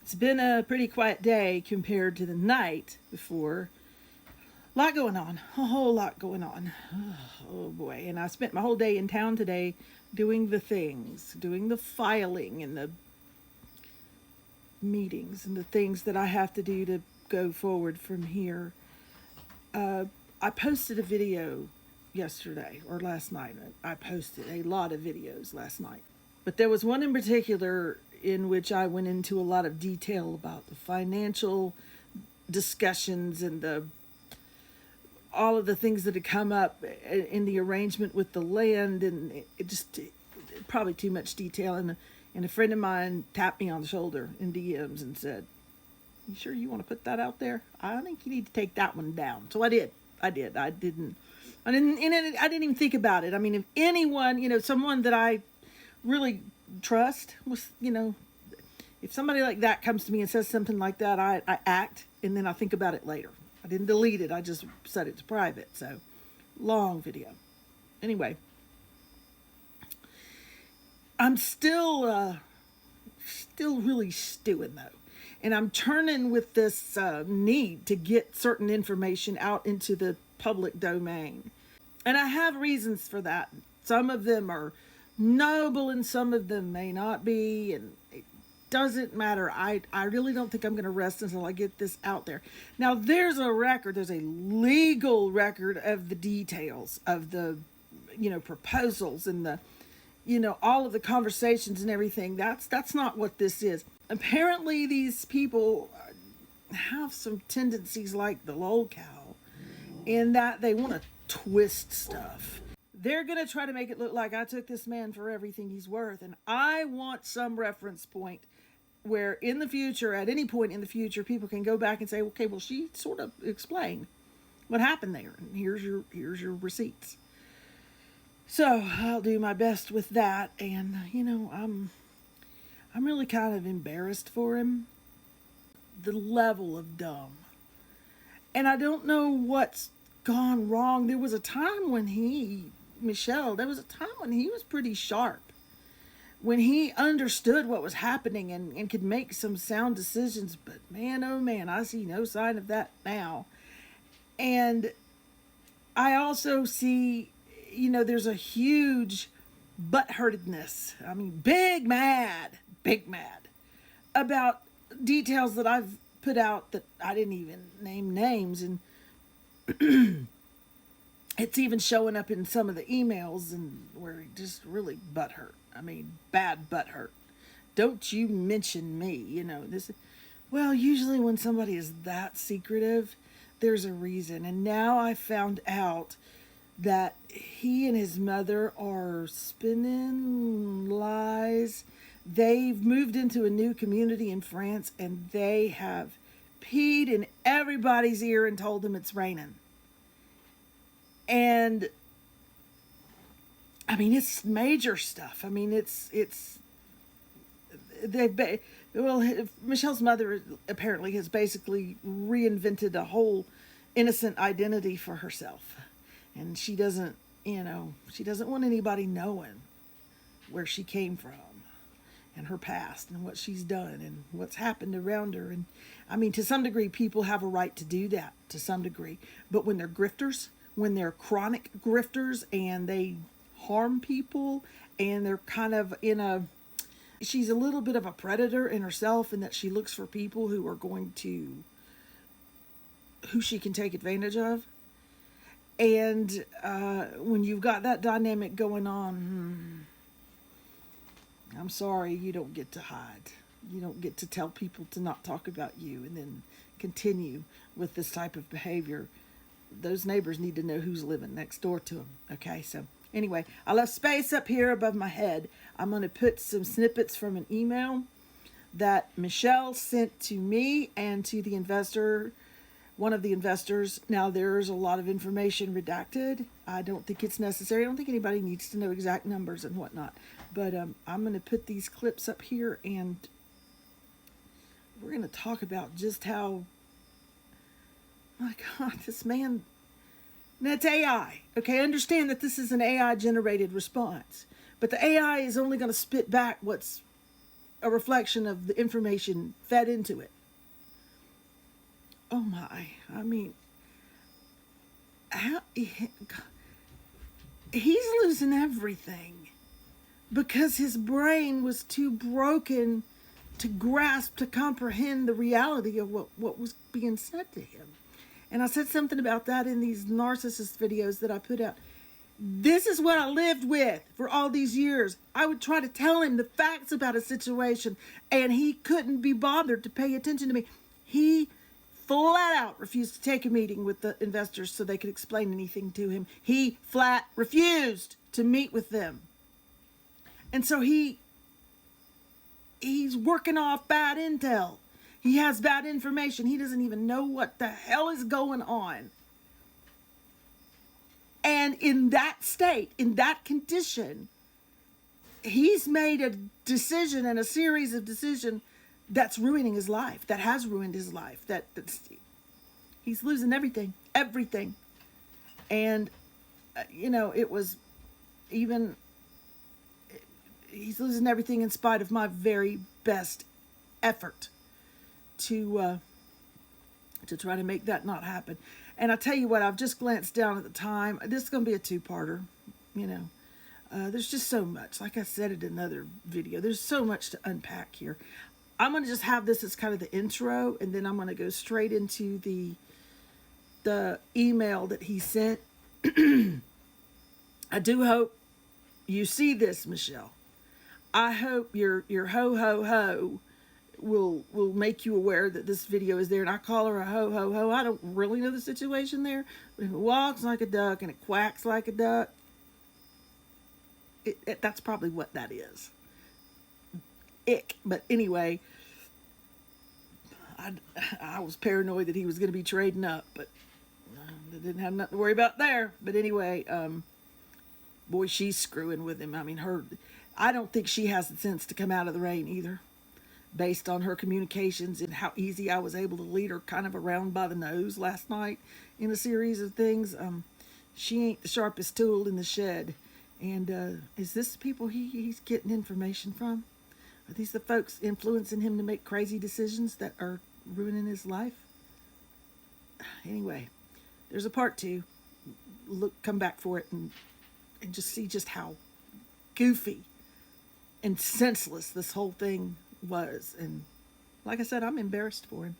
It's been a pretty quiet day compared to the night before. A lot going on, a whole lot going on. Oh boy, and I spent my whole day in town today doing the things, doing the filing and the meetings and the things that I have to do to go forward from here. I posted a video yesterday or last night. I posted a lot of videos last night, but there was one in particular in which I went into a lot of detail about the financial discussions and all of the things that had come up in the arrangement with the land, and it just probably too much detail. And a friend of mine tapped me on the shoulder in DMs and said, "You sure you want to put that out there? I think you need to take that one down." So I did. I didn't even think about it. I mean, if anyone, someone that I really trust was, if somebody like that comes to me and says something like that, I act, and then I think about it later. I didn't delete it. I just set it to private. So, long video. Anyway, I'm still really stewing though. And I'm turning with this need to get certain information out into the public domain. And I have reasons for that. Some of them are noble and some of them may not be. And it doesn't matter. I really don't think I'm going to rest until I get this out there. Now, there's a legal record of the details of the, proposals and the, all of the conversations and everything. That's not what this is. Apparently, these people have some tendencies like the lolcow in that they want to twist stuff. They're going to try to make it look like I took this man for everything he's worth. And I want some reference point where in the future, at any point in the future, people can go back and say, okay, well, she sort of explained what happened there. And here's your receipts. So I'll do my best with that. And, I'm really kind of embarrassed for him. The level of dumb. And I don't know what's gone wrong. There was a time when he was pretty sharp. When he understood what was happening and could make some sound decisions. But man, oh man, I see no sign of that now. And I also see, there's a huge butthurtedness. I mean, big mad about details that I've put out that I didn't even name names. And it's even showing up in some of the emails and where he just really butthurt. I mean, bad butthurt. Don't you mention me, well, usually when somebody is that secretive, there's a reason. And now I found out that he and his mother are spinning lies. They've moved into a new community in France and they have peed in everybody's ear and told them it's raining. And I mean, it's major stuff. I mean, Michelle's mother apparently has basically reinvented a whole innocent identity for herself. And she doesn't want anybody knowing where she came from and her past and what she's done and what's happened around her. And I mean, to some degree, people have a right to do that to some degree. But when they're grifters, when they're chronic grifters and they harm people and they're kind of she's a little bit of a predator in herself in that she looks for people who she can take advantage of. And when you've got that dynamic going on, I'm sorry, you don't get to hide. You don't get to tell people to not talk about you and then continue with this type of behavior. Those neighbors need to know who's living next door to them. Okay, so anyway, I left space up here above my head. I'm going to put some snippets from an email that Michelle sent to me and to the investor, one of the investors. Now, there's a lot of information redacted. I don't think it's necessary. I don't think anybody needs to know exact numbers and whatnot. But I'm going to put these clips up here and we're going to talk about just how, my God, this man, that's AI. Okay, understand that this is an AI generated response. But the AI is only going to spit back what's a reflection of the information fed into it. Oh my, I mean, how, he's losing everything because his brain was too broken to grasp, to comprehend the reality of what was being said to him. And I said something about that in these narcissist videos that I put out. This is what I lived with for all these years. I would try to tell him the facts about a situation, and he couldn't be bothered to pay attention to me. He flat out refused to take a meeting with the investors so they could explain anything to him. He flat refused to meet with them. And so he's working off bad intel. He has bad information. He doesn't even know what the hell is going on. And in that state, in that condition, he's made a decision and a series of decisions that's ruining his life, that has ruined his life, he's losing everything. And, it was even, he's losing everything in spite of my very best effort to try to make that not happen. And I tell you what, I've just glanced down at the time. This is going to be a two-parter, There's just so much. Like I said in another video, there's so much to unpack here. I'm going to just have this as kind of the intro, and then I'm going to go straight into the email that he sent. I do hope you see this, Michelle. I hope your ho-ho-ho will make you aware that this video is there. And I call her a ho-ho-ho. I don't really know the situation there, but if it walks like a duck and it quacks like a duck, that's probably what that is. Ick. But anyway, I was paranoid that he was going to be trading up, but I didn't have nothing to worry about there. But anyway, boy, she's screwing with him. I mean, I don't think she has the sense to come out of the rain either, based on her communications and how easy I was able to lead her kind of around by the nose last night in a series of things. She ain't the sharpest tool in the shed. And is this the people he's getting information from? Are these the folks influencing him to make crazy decisions that are ruining his life? Anyway, there's a part 2. Come back for it and just see just how goofy and senseless this whole thing was. And like I said, I'm embarrassed for him.